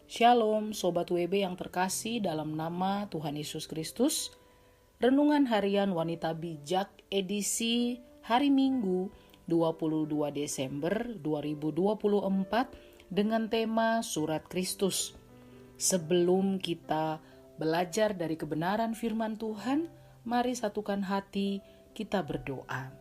Shalom Sobat WB yang terkasih dalam nama Tuhan Yesus Kristus. Renungan Harian Wanita Bijak edisi hari Minggu 22 Desember 2024 dengan tema Surat Kristus. Sebelum kita belajar dari kebenaran firman Tuhan, mari satukan hati kita berdoa.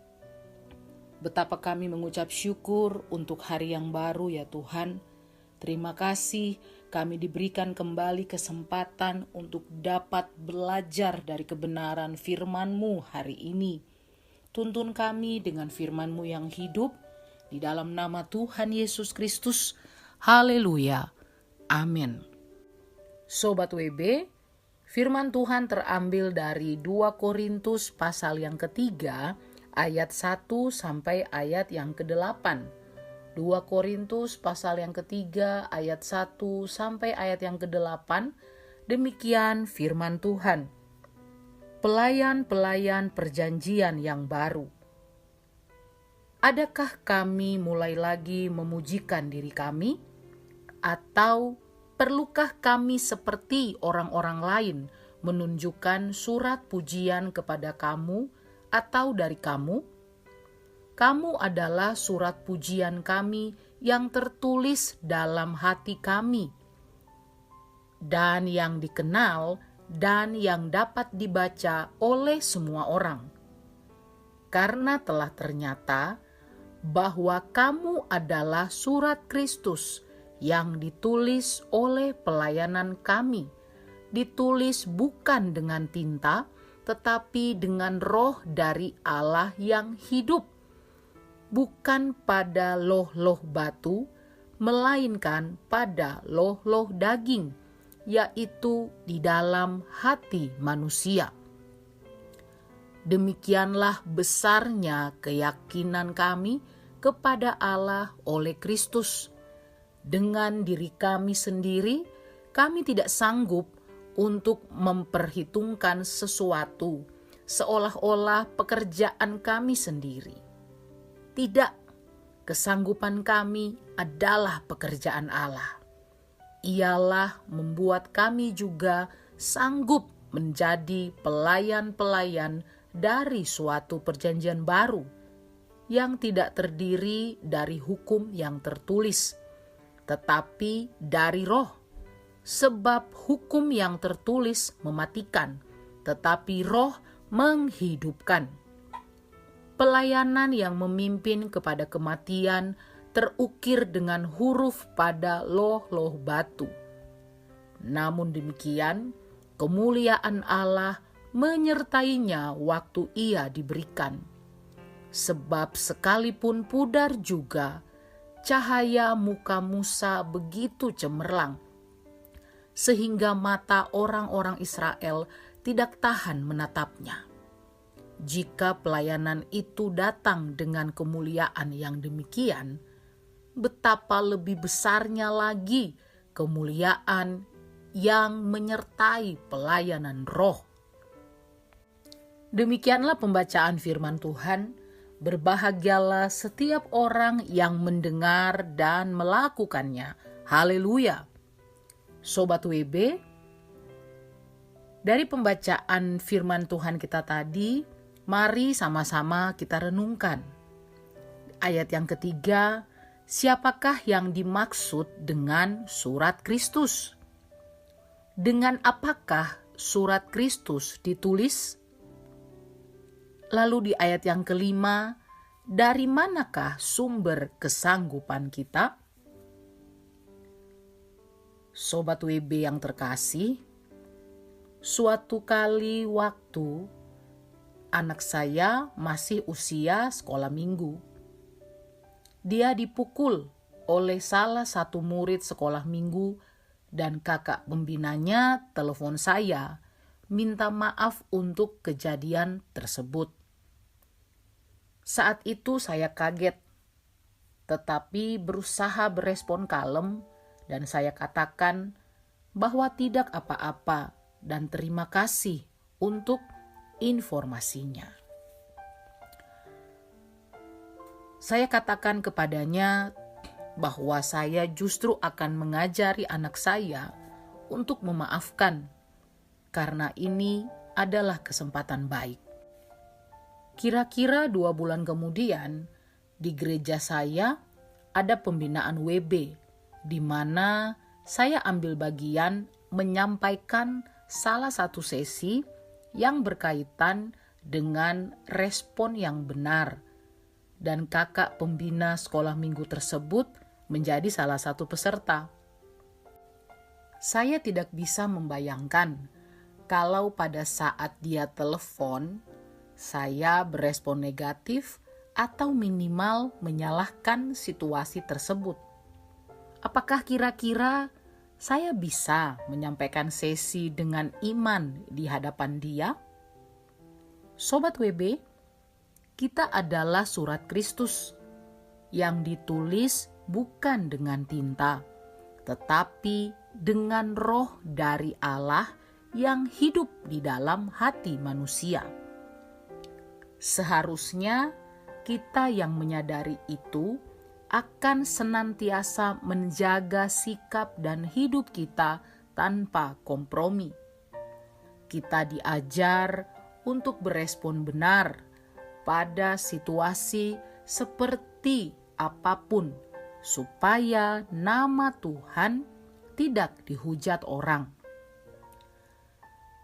Betapa kami mengucap syukur untuk hari yang baru ya Tuhan. Terima kasih kami diberikan kembali kesempatan untuk dapat belajar dari kebenaran firman-Mu hari ini. Tuntun kami dengan firman-Mu yang hidup, di dalam nama Tuhan Yesus Kristus. Haleluya. Amin. Sobat WB, firman Tuhan terambil dari 2 Korintus pasal yang ketiga, ayat 1 sampai ayat yang ke-8. 2 Korintus pasal yang ketiga ayat 1 sampai ayat yang ke-8, demikian firman Tuhan. Pelayan-pelayan perjanjian yang baru. Adakah kami mulai lagi memujikan diri kami? Atau perlukah kami seperti orang-orang lain menunjukkan surat pujian kepada kamu atau dari kamu? Kamu adalah surat pujian kami yang tertulis dalam hati kami, dan yang dikenal dan yang dapat dibaca oleh semua orang. Karena telah ternyata bahwa kamu adalah surat Kristus yang ditulis oleh pelayanan kami, ditulis bukan dengan tinta, tetapi dengan Roh dari Allah yang hidup, bukan pada loh-loh batu, melainkan pada loh-loh daging, yaitu di dalam hati manusia. Demikianlah besarnya keyakinan kami kepada Allah oleh Kristus. Dengan diri kami sendiri, kami tidak sanggup untuk memperhitungkan sesuatu seolah-olah pekerjaan kami sendiri. Tidak, kesanggupan kami adalah pekerjaan Allah. Ialah membuat kami juga sanggup menjadi pelayan-pelayan dari suatu perjanjian baru yang tidak terdiri dari hukum yang tertulis, tetapi dari Roh. Sebab hukum yang tertulis mematikan, tetapi Roh menghidupkan. Pelayanan yang memimpin kepada kematian terukir dengan huruf pada loh-loh batu. Namun demikian, kemuliaan Allah menyertainya waktu ia diberikan. Sebab sekalipun pudar juga, cahaya muka Musa begitu cemerlang, sehingga mata orang-orang Israel tidak tahan menatapnya. Jika pelayanan itu datang dengan kemuliaan yang demikian, betapa lebih besarnya lagi kemuliaan yang menyertai pelayanan Roh. Demikianlah pembacaan firman Tuhan. Berbahagialah setiap orang yang mendengar dan melakukannya. Haleluya. Sobat WB, dari pembacaan firman Tuhan kita tadi, mari sama-sama kita renungkan. Ayat yang ketiga, siapakah yang dimaksud dengan surat Kristus? Dengan apakah surat Kristus ditulis? Lalu di ayat yang kelima, dari manakah sumber kesanggupan kita? Sobat WB yang terkasih, suatu kali waktu anak saya masih usia sekolah minggu. Dia dipukul oleh salah satu murid sekolah minggu dan kakak pembinanya telepon saya minta maaf untuk kejadian tersebut. Saat itu saya kaget, tetapi berusaha berespon kalem dan saya katakan bahwa tidak apa-apa dan terima kasih untuk informasinya. Saya katakan kepadanya, bahwa saya justru akan mengajari anak saya untuk memaafkan, karena ini adalah kesempatan baik. Kira-kira 2 bulan kemudian, di gereja saya ada pembinaan WB, di mana saya ambil bagian menyampaikan salah satu sesi yang berkaitan dengan respon yang benar. Dan kakak pembina sekolah minggu tersebut menjadi salah satu peserta. Saya tidak bisa membayangkan kalau pada saat dia telepon, saya berespon negatif atau minimal menyalahkan situasi tersebut. Apakah kira-kira saya bisa menyampaikan sesi dengan iman di hadapan dia? Sobat WB, kita adalah surat Kristus yang ditulis bukan dengan tinta, tetapi dengan roh dari Allah yang hidup di dalam hati manusia. Seharusnya kita yang menyadari itu akan senantiasa menjaga sikap dan hidup kita tanpa kompromi. Kita diajar untuk berespon benar pada situasi seperti apapun, supaya nama Tuhan tidak dihujat orang.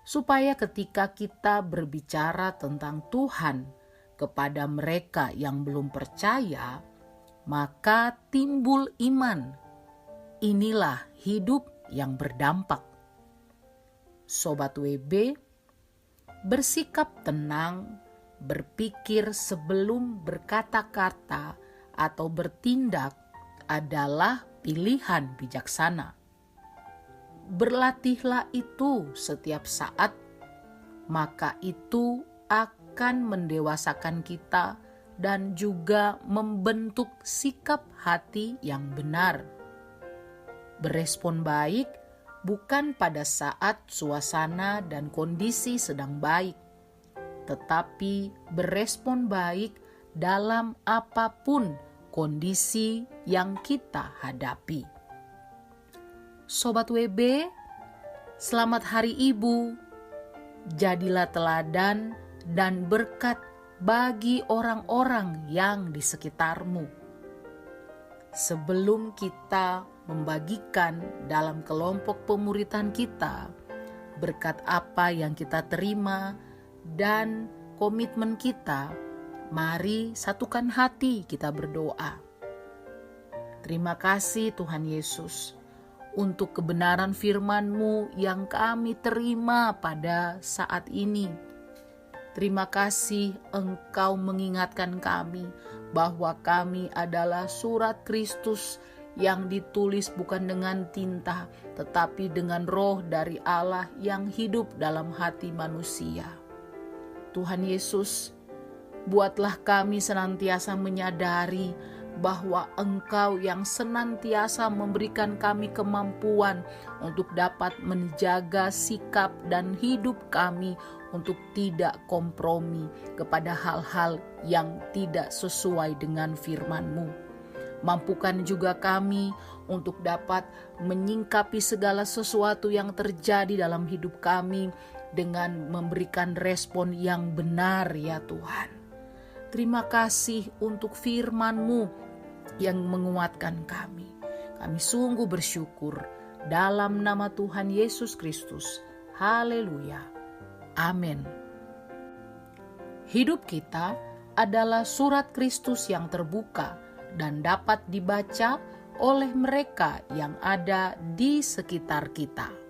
Supaya ketika kita berbicara tentang Tuhan kepada mereka yang belum percaya, maka timbul iman. Inilah hidup yang berdampak. Sobat WB, bersikap tenang, berpikir sebelum berkata-kata atau bertindak adalah pilihan bijaksana. Berlatihlah itu setiap saat, maka itu akan mendewasakan kita dan juga membentuk sikap hati yang benar. Berespon baik bukan pada saat suasana dan kondisi sedang baik, tetapi berespon baik dalam apapun kondisi yang kita hadapi. Sobat WB, selamat Hari Ibu. Jadilah teladan dan berkat bagi orang-orang yang di sekitarmu. Sebelum kita membagikan dalam kelompok pemuritan kita, berkat apa yang kita terima dan komitmen kita, mari satukan hati kita berdoa. Terima kasih Tuhan Yesus untuk kebenaran firman-Mu yang kami terima pada saat ini. Terima kasih Engkau mengingatkan kami bahwa kami adalah surat Kristus yang ditulis bukan dengan tinta, tetapi dengan roh dari Allah yang hidup dalam hati manusia. Tuhan Yesus, buatlah kami senantiasa menyadari bahwa Engkau yang senantiasa memberikan kami kemampuan untuk dapat menjaga sikap dan hidup kami untuk tidak kompromi kepada hal-hal yang tidak sesuai dengan firman-Mu. Mampukan juga kami untuk dapat menyingkapi segala sesuatu yang terjadi dalam hidup kami dengan memberikan respon yang benar ya Tuhan. Terima kasih untuk firman-Mu yang menguatkan kami. Kami sungguh bersyukur dalam nama Tuhan Yesus Kristus. Haleluya. Amin. Hidup kita adalah surat Kristus yang terbuka dan dapat dibaca oleh mereka yang ada di sekitar kita.